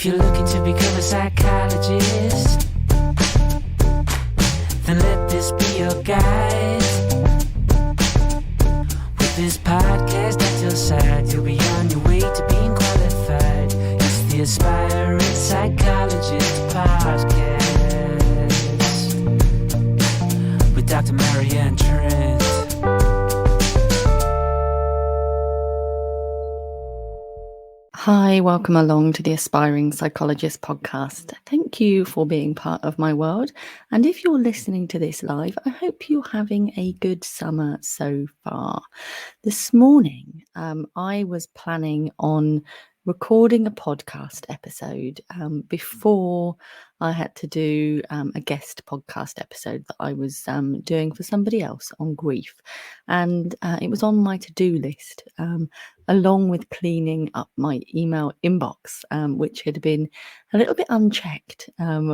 you're looking to become a psychologist, then let this be your guide. With this podcast at your side, you'll be on your way to being qualified. It's the Aspiring Psychologist Podcast with Dr. Marianne Trent. Hi, welcome along to the Aspiring Psychologist Podcast. Thank you for being part of my world. And if you're listening to this live, I hope you're having a good summer so far. This morning, I was planning on recording a podcast episode before I had to do a guest podcast episode that I was doing for somebody else on grief. And it was on my to-do list, along with cleaning up my email inbox, which had been a little bit unchecked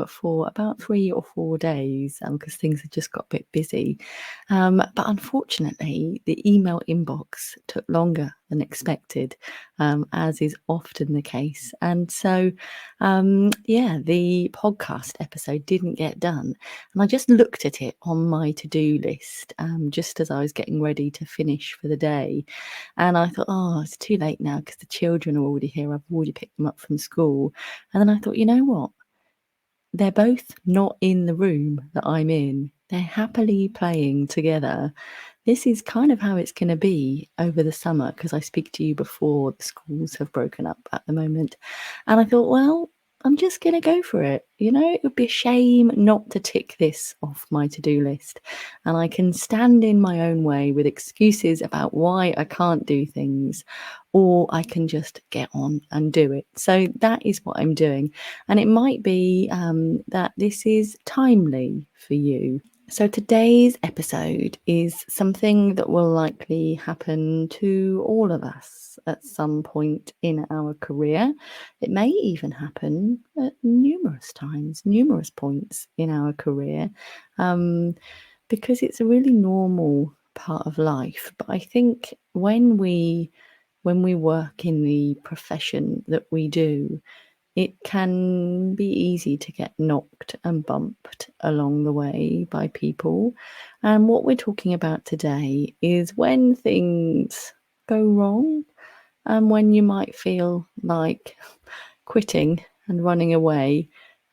for about 3 or 4 days because things had just got a bit busy. But unfortunately, the email inbox took longer than expected, as is often the case. And so, the podcast episode didn't get done. And I just looked at it on my to-do list just as I was getting ready to finish for the day. And I thought, it's too late now because the children are already here. I've already picked them up from school. And then I thought, you know what? They're both not in the room that I'm in. They're happily playing together. This is kind of how it's going to be over the summer because I speak to you before the schools have broken up at the moment. And I thought, well, I'm just going to go for it. It would be a shame not to tick this off my to-do list. And I can stand in my own way with excuses about why I can't do things, or I can just get on and do it. So that is what I'm doing. And it might be that this is timely for you. So today's episode is something that will likely happen to all of us at some point in our career. It may even happen at numerous points in our career, because it's a really normal part of life. But I think when we work in the profession that we do, it can be easy to get knocked and bumped along the way by people. And what we're talking about today is when things go wrong and when you might feel like quitting and running away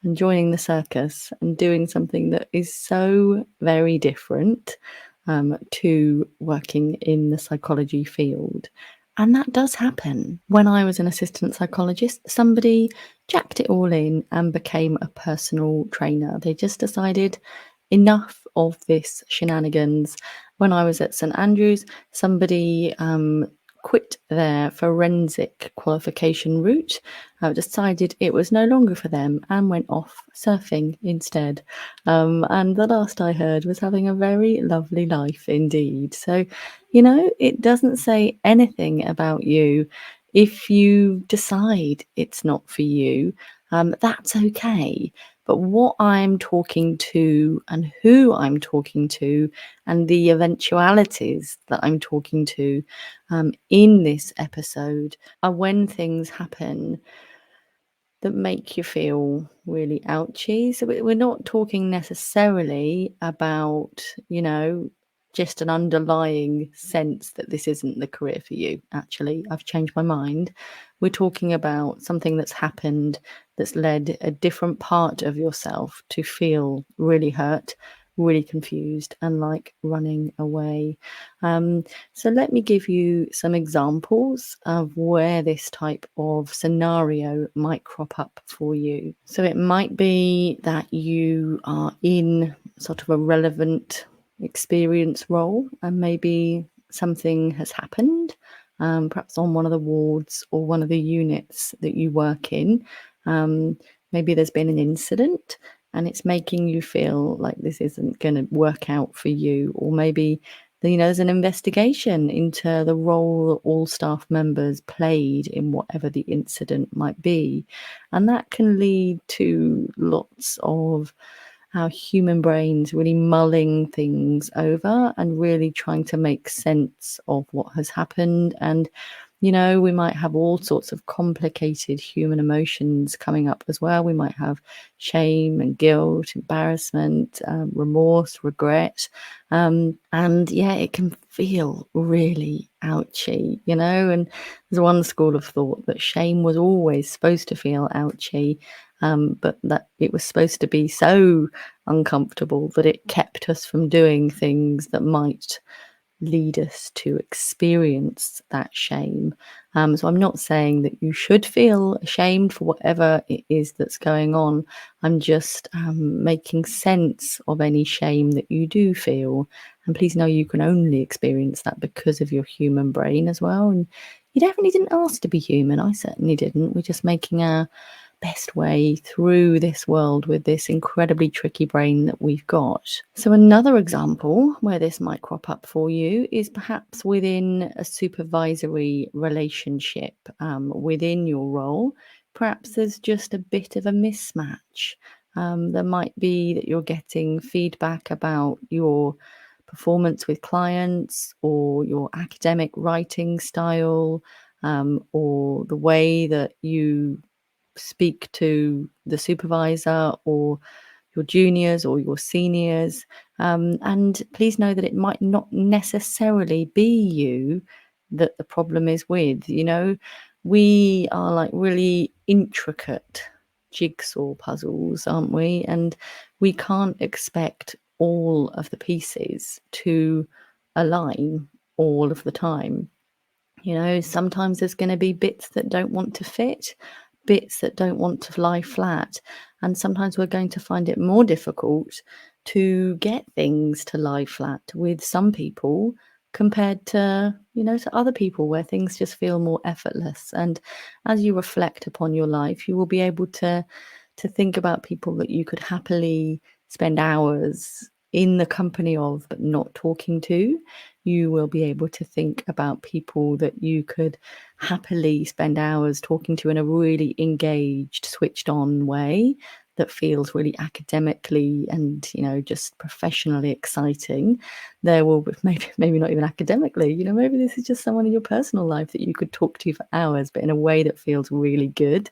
and joining the circus and doing something that is so very different to working in the psychology field. And that does happen. When I was an assistant psychologist, somebody jacked it all in and became a personal trainer. They just decided enough of this shenanigans. When I was at St Andrews, somebody quit their forensic qualification route, decided it was no longer for them and went off surfing instead. And the last I heard was having a very lovely life indeed. So, it doesn't say anything about you if you decide it's not for you. That's okay. But what I'm talking to and who I'm talking to and the eventualities that I'm talking to in this episode are when things happen that make you feel really ouchy. So we're not talking necessarily about, just an underlying sense that this isn't the career for you. Actually, I've changed my mind. We're talking about something that's happened that's led a different part of yourself to feel really hurt, really confused, and like running away. So let me give you some examples of where this type of scenario might crop up for you. So it might be that you are in sort of a relevant experience role and maybe something has happened, perhaps on one of the wards or one of the units that you work in. Maybe there's been an incident and it's making you feel like this isn't going to work out for you. Or maybe, there's an investigation into the role that all staff members played in whatever the incident might be. And that can lead to lots of our human brains really mulling things over and really trying to make sense of what has happened. And We might have all sorts of complicated human emotions coming up as well. We might have shame and guilt, embarrassment, remorse, regret. And yeah, it can feel really ouchy, and there's one school of thought that shame was always supposed to feel ouchy, but that it was supposed to be so uncomfortable that it kept us from doing things that might lead us to experience that shame. So I'm not saying that you should feel ashamed for whatever it is that's going on. I'm just making sense of any shame that you do feel. And please know you can only experience that because of your human brain as well. And you definitely didn't ask to be human. I certainly didn't. We're just making our best way through this world with this incredibly tricky brain that we've got. So another example where this might crop up for you is perhaps within a supervisory relationship within your role. Perhaps there's just a bit of a mismatch. There might be that you're getting feedback about your performance with clients or your academic writing style, or the way that you speak to the supervisor or your juniors or your seniors. And please know that it might not necessarily be you that the problem is with. We are like really intricate jigsaw puzzles, aren't we? And we can't expect all of the pieces to align all of the time. Sometimes there's going to be bits that don't want to fit, bits that don't want to lie flat. And sometimes we're going to find it more difficult to get things to lie flat with some people compared to other people where things just feel more effortless. And as you reflect upon your life, you will be able to think about people that you could happily spend hours in the company of but not talking to. You will be able to think about people that you could happily spend hours talking to in a really engaged, switched on way that feels really academically and just professionally exciting. There will be maybe not even academically, maybe this is just someone in your personal life that you could talk to for hours, but in a way that feels really good.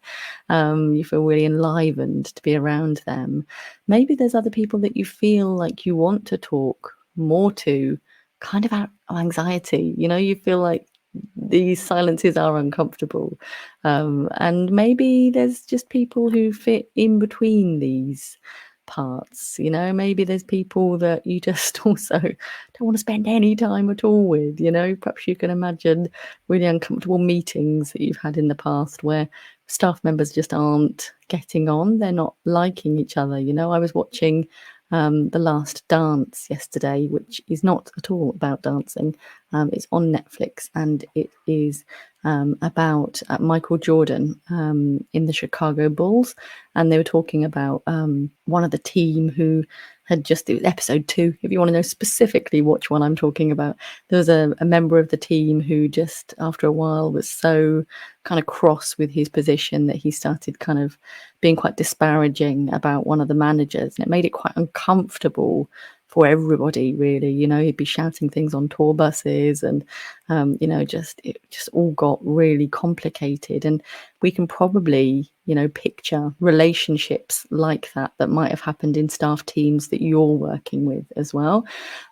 You feel really enlivened to be around them. Maybe there's other people that you feel like you want to talk more to, kind of out of anxiety. You feel like these silences are uncomfortable. And maybe there's just people who fit in between these parts. Maybe there's people that you just also don't want to spend any time at all with. Perhaps you can imagine really uncomfortable meetings that you've had in the past where staff members just aren't getting on. They're not liking each other. I was watching The Last Dance yesterday, which is not at all about dancing. It's on Netflix, and it is about Michael Jordan in the Chicago Bulls. And they were talking about one of the team who had just, it was episode 2. If you want to know specifically which one I'm talking about, there was a member of the team who just after a while was so kind of cross with his position that he started kind of being quite disparaging about one of the managers, and it made it quite uncomfortable for everybody, really. He'd be shouting things on tour buses, and it just all got really complicated. And we can probably picture relationships like that might have happened in staff teams that you're working with as well.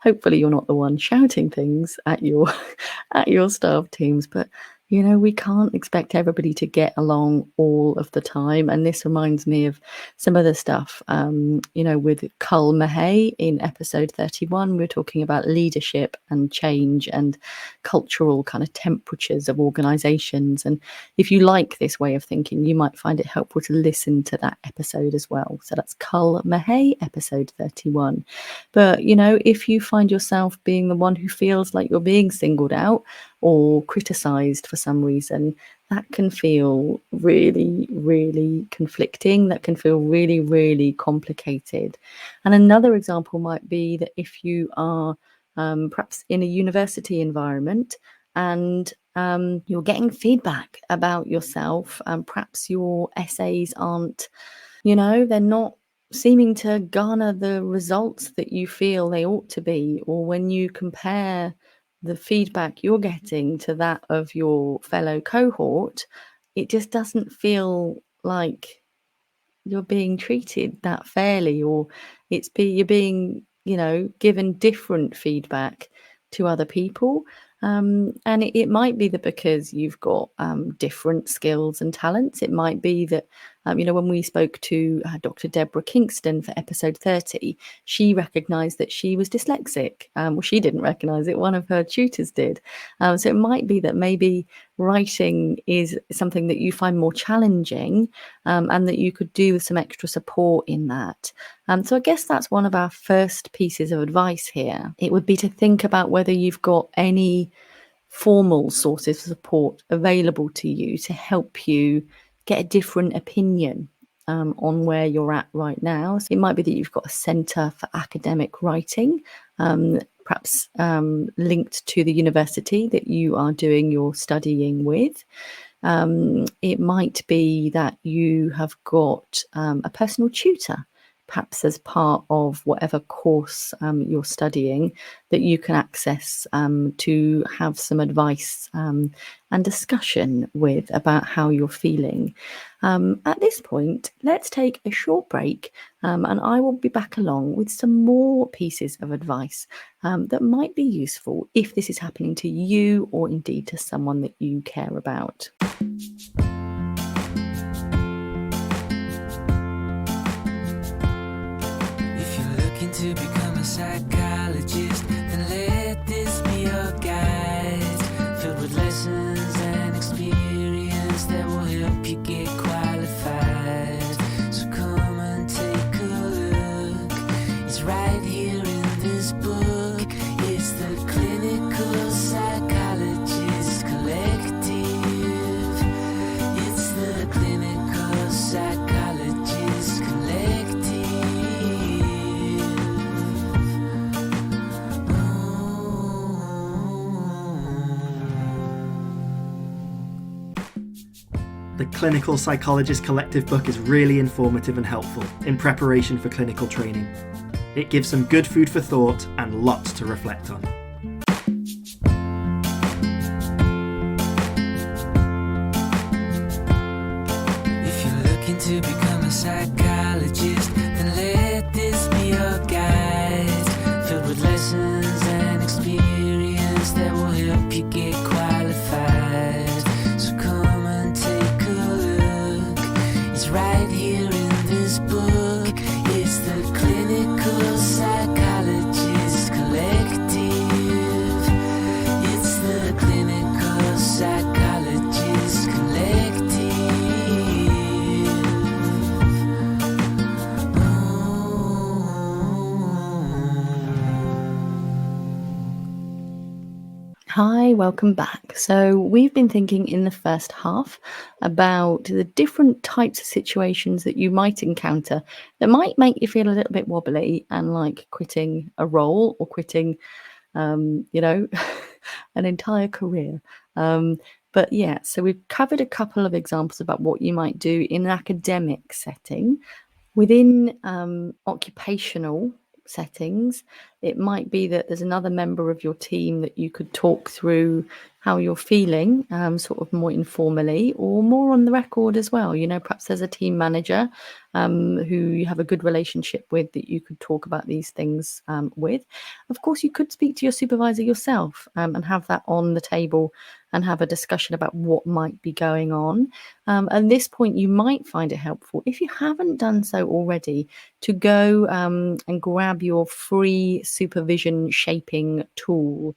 Hopefully you're not the one shouting things at your staff teams, but we can't expect everybody to get along all of the time. And this reminds me of some other stuff, with Cull Mahay in episode 31. We're talking about leadership and change and cultural kind of temperatures of organizations. And if you like this way of thinking, you might find it helpful to listen to that episode as well. So that's Cull Mahay, episode 31. But, if you find yourself being the one who feels like you're being singled out or criticized for some reason, that can feel really, really conflicting. That can feel really, really complicated. And another example might be that if you are perhaps in a university environment and you're getting feedback about yourself, and perhaps your essays aren't, they're not seeming to garner the results that you feel they ought to be, or when you compare the feedback you're getting to that of your fellow cohort, it just doesn't feel like you're being treated that fairly, or you're being, given different feedback to other people. And it might be that because you've got different skills and talents, it might be that, when we spoke to Dr. Deborah Kingston for episode 30, she recognised that she was dyslexic. Well, she didn't recognise it, one of her tutors did. So it might be that maybe writing is something that you find more challenging, and that you could do with some extra support in that. So I guess that's one of our first pieces of advice here. It would be to think about whether you've got any formal sources of support available to you to help you get a different opinion on where you're at right now. So it might be that you've got a centre for academic writing, perhaps linked to the university that you are doing your studying with. It might be that you have got a personal tutor, perhaps as part of whatever course you're studying, that you can access to have some advice and discussion with about how you're feeling. At this point, let's take a short break, and I will be back along with some more pieces of advice that might be useful if this is happening to you, or indeed to someone that you care about. To become a psychologist, then let this be your guide, filled with lessons and experience that will help you get qualified. So come and take a look. It's right here in this book. It's the Clinical Psychologist Collective. It's the Clinical Psychologist Collective. The Clinical Psychologist Collective book is really informative and helpful in preparation for clinical training. It gives some good food for thought and lots to reflect on. If you're looking to become a psychologist, then let this be your guide, filled with lessons and experience that will help you get qualified. So come and take a look. It's right here in this book. It's the Clinical Psychologist Collective. It's the Clinical Psychologist Collective. Hi, welcome back. So we've been thinking in the first half about the different types of situations that you might encounter that might make you feel a little bit wobbly and like quitting a role, or quitting, an entire career. But yeah, so we've covered a couple of examples about what you might do in an academic setting. Within occupational settings, it might be that there's another member of your team that you could talk through how you're feeling, sort of more informally or more on the record as well. Perhaps there's a team manager who you have a good relationship with that you could talk about these things with. Of course, you could speak to your supervisor yourself and have that on the table and have a discussion about what might be going on. At this point, you might find it helpful, if you haven't done so already, to go and grab your free supervision shaping tool,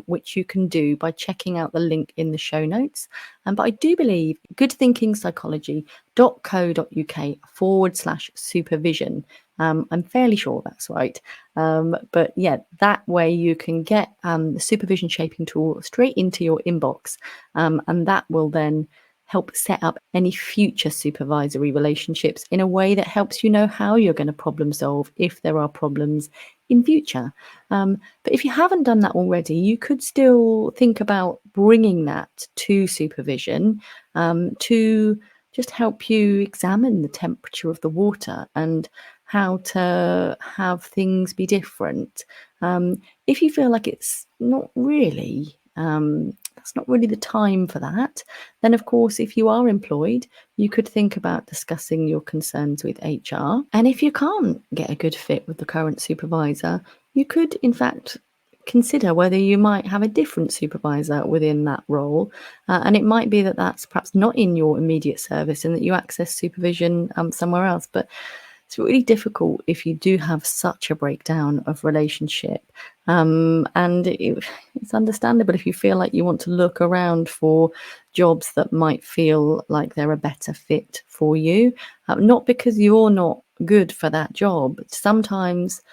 which you can do by checking out the link in the show notes. But I do believe goodthinkingpsychology.co.uk/supervision. I'm fairly sure that's right. But yeah, that way you can get the supervision shaping tool straight into your inbox, and that will then help set up any future supervisory relationships in a way that helps you know how you're going to problem solve if there are problems in future. But if you haven't done that already, you could still think about bringing that to supervision to just help you examine the temperature of the water and how to have things be different. If you feel like it's not really, that's not really the time for that, then of course, if you are employed, you could think about discussing your concerns with HR. And if you can't get a good fit with the current supervisor, you could, in fact, consider whether you might have a different supervisor within that role. And it might be that that's perhaps not in your immediate service and that you access supervision somewhere else. But it's really difficult if you do have such a breakdown of relationship. And it's understandable if you feel like you want to look around for jobs that might feel like they're a better fit for you. Not because you're not good for that job. Sometimes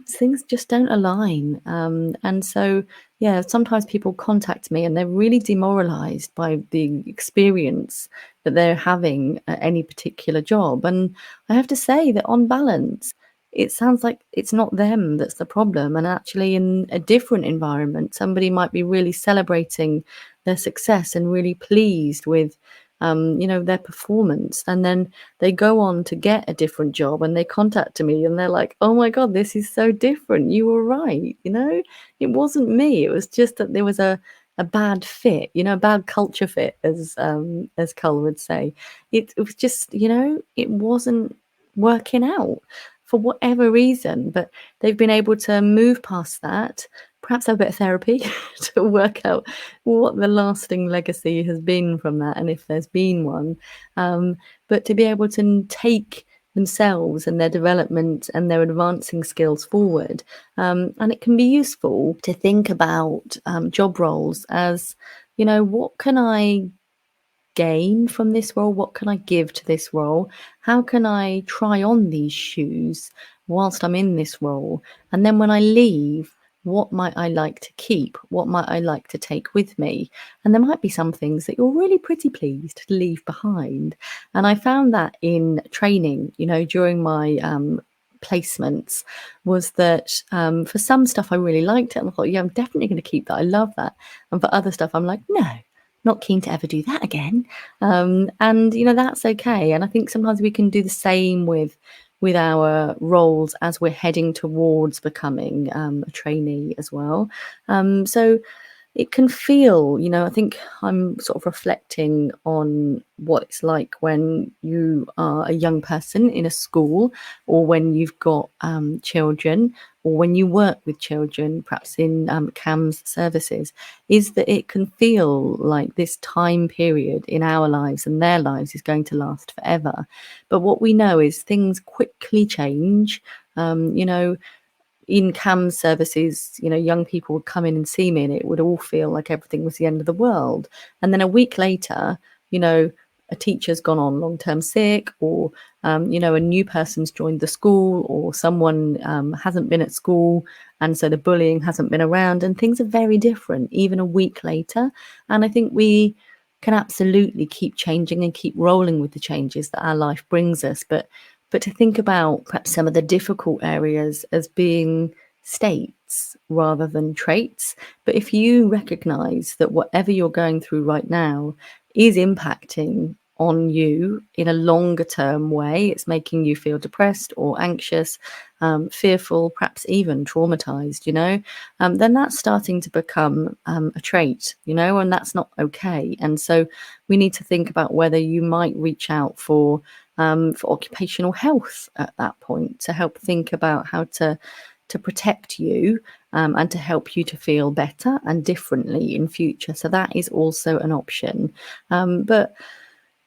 things just don't align. And so, yeah, sometimes people contact me and they're really demoralized by the experience that they're having at any particular job. And I have to say that on balance, it sounds like it's not them that's the problem. And actually, in a different environment, somebody might be really celebrating their success and really pleased with, their performance. And then they go on to get a different job and they contact me and they're like, oh my God, this is so different. You were right. It wasn't me. It was just that there was a bad fit, a bad culture fit, as Cull would say. It was just, it wasn't working out for whatever reason, but they've been able to move past that, perhaps have a bit of therapy to work out what the lasting legacy has been from that, and if there's been one. But to be able to take themselves and their development and their advancing skills forward. And it can be useful to think about job roles as, what can I gain from this role? What can I give to this role? How can I try on these shoes whilst I'm in this role? And then when I leave, what might I like to keep? What might I like to take with me? And there might be some things that you're really pretty pleased to leave behind. And I found that in training, during my placements, was that for some stuff I really liked it and I thought, yeah, I'm definitely going to keep that. I love that. And for other stuff, I'm like, no, not keen to ever do that again. And that's okay. And I think sometimes we can do the same with our roles as we're heading towards becoming a trainee as well. So it can feel, I think I'm sort of reflecting on what it's like when you are a young person in a school, or when you've got children, or when you work with children, perhaps in CAMS services, is that it can feel like this time period in our lives and their lives is going to last forever. But what we know is things quickly change. In CAMS services, young people would come in and see me and it would all feel like everything was the end of the world. And then a week later, a teacher's gone on long-term sick, or, a new person's joined the school, or someone hasn't been at school. And so the bullying hasn't been around, and things are very different, even a week later. And I think we can absolutely keep changing and keep rolling with the changes that our life brings us. But to think about perhaps some of the difficult areas as being states rather than traits. But if you recognize that whatever you're going through right now is impacting on you in a longer term way, it's making you feel depressed or anxious, fearful, perhaps even traumatized, then that's starting to become a trait, and that's not okay. And so we need to think about whether you might reach out for occupational health at that point, to help think about how to protect you and to help you to feel better and differently in future. So that is also an option. But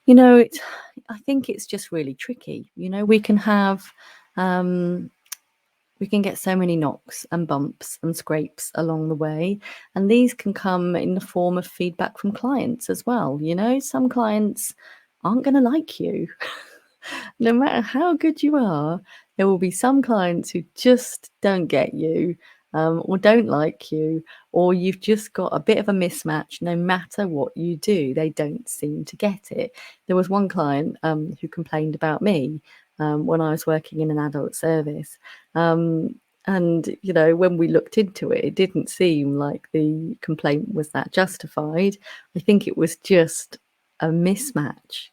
I think it's just really tricky. We can have we can get so many knocks and bumps and scrapes along the way, and these can come in the form of feedback from clients as well. Some clients aren't going to like you. No matter how good you are, there will be some clients who just don't get you, or don't like you, or you've just got a bit of a mismatch. No matter what you do, they don't seem to get it. There was one client who complained about me when I was working in an adult service. And, when we looked into it, it didn't seem like the complaint was that justified. I think it was just a mismatch,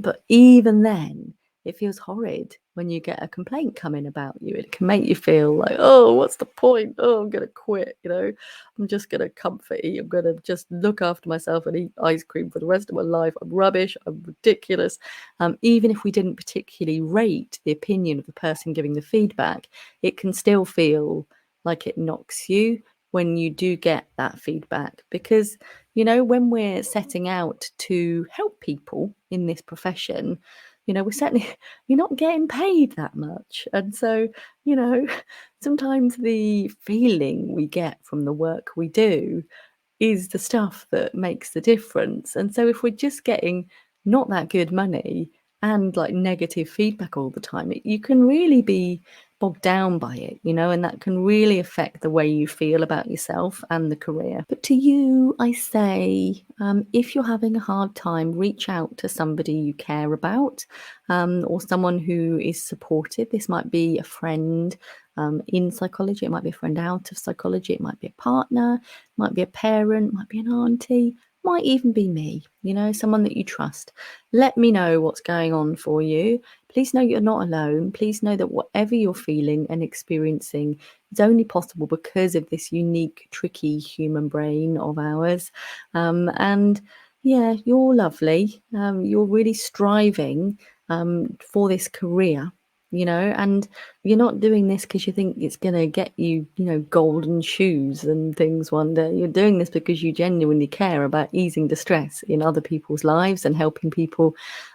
but even then it feels horrid when you get a complaint coming about you. It can make you feel like, oh, what's the point? Oh, I'm going to quit, I'm just going to comfort eat. I'm going to just look after myself and eat ice cream for the rest of my life. I'm rubbish. I'm ridiculous. Even if we didn't particularly rate the opinion of the person giving the feedback, it can still feel like it knocks you when you do get that feedback, because when we're setting out to help people in this profession, you're not getting paid that much. And so, sometimes the feeling we get from the work we do is the stuff that makes the difference. And so if we're just getting not that good money and like negative feedback all the time, you can really be bogged down by it, and that can really affect the way you feel about yourself and the career. But to you, I say, if you're having a hard time, reach out to somebody you care about, or someone who is supportive. This might be a friend in psychology, it might be a friend out of psychology, it might be a partner, it might be a parent, it might be an auntie, might even be me, someone that you trust. Let me know what's going on for you. Please know you're not alone. Please know that whatever you're feeling and experiencing is only possible because of this unique, tricky human brain of ours. And yeah, you're lovely. You're really striving for this career, and you're not doing this because you think it's going to get you, golden shoes and things one day. You're doing this because you genuinely care about easing distress in other people's lives and helping people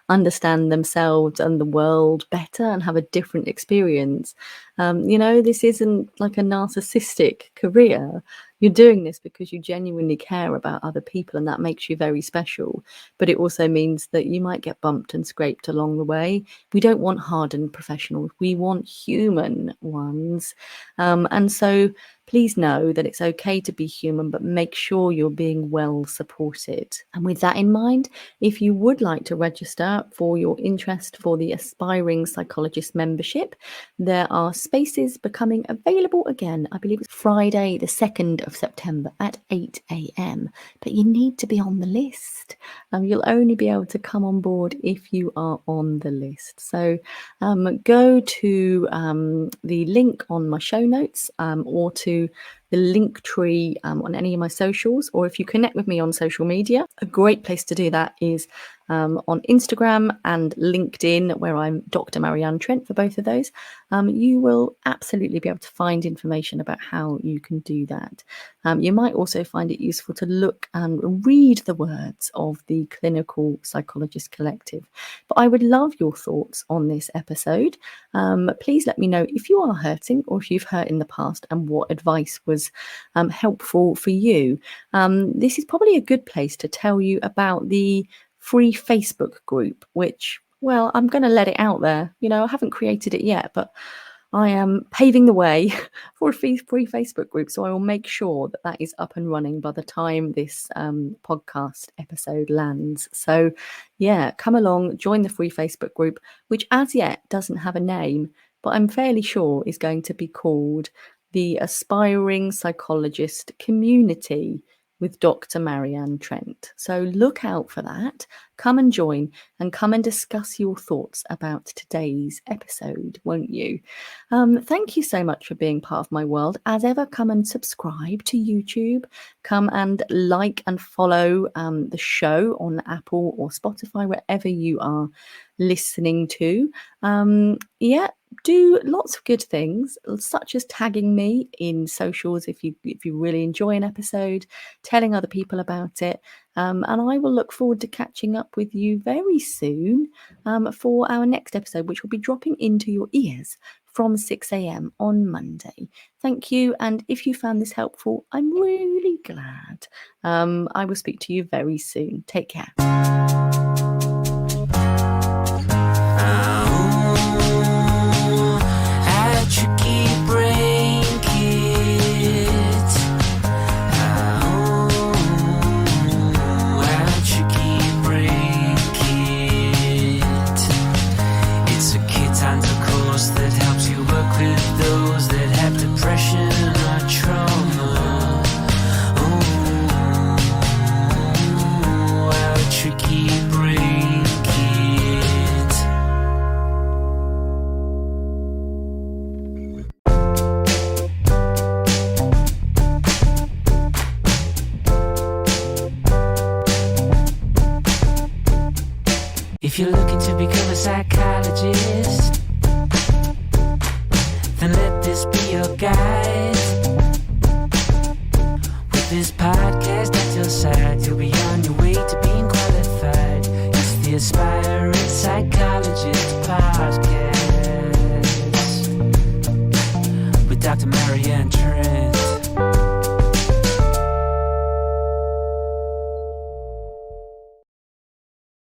understand themselves and the world better and have a different experience. This isn't like a narcissistic career. You're doing this because you genuinely care about other people, and that makes you very special. But it also means that you might get bumped and scraped along the way. We don't want hardened professionals. We want human ones. And so please know that it's okay to be human, but make sure you're being well supported. And with that in mind, if you would like to register for your interest for the Aspiring Psychologist membership, there are spaces becoming available again. I believe it's Friday, the 2nd of September at 8 a.m. But you need to be on the list. You'll only be able to come on board if you are on the list. So go to the link on my show notes or to the link tree on any of my socials, or if you connect with me on social media. A great place to do that is on Instagram and LinkedIn, where I'm Dr. Marianne Trent for both of those. You will absolutely be able to find information about how you can do that. You might also find it useful to look and read the words of the Clinical Psychologist Collective. But I would love your thoughts on this episode. Please let me know if you are hurting or if you've hurt in the past and what advice was helpful for you. This is probably a good place to tell you about the free Facebook group, which, well, I'm going to let it out there. I haven't created it yet, but I am paving the way for a free Facebook group. So I will make sure that that is up and running by the time this podcast episode lands. So yeah, come along, join the free Facebook group, which as yet doesn't have a name, but I'm fairly sure is going to be called the Aspiring Psychologist Community with Dr. Marianne Trent. So look out for that. Come and join and come and discuss your thoughts about today's episode, won't you? Thank you so much for being part of my world. As ever, come and subscribe to YouTube. Come and like and follow the show on Apple or Spotify, wherever you are listening to. Do lots of good things, such as tagging me in socials if you really enjoy an episode, telling other people about it. And I will look forward to catching up with you very soon for our next episode, which will be dropping into your ears from 6 a.m. on Monday. Thank you. And if you found this helpful, I'm really glad. I will speak to you very soon. Take care. Tricky If you're looking to become a psychologist, then let this be your guide. With this podcast at your side, you'll be on your way to being qualified. It's the Aspiring Psychologist Podcast with Dr. Marianne Trent.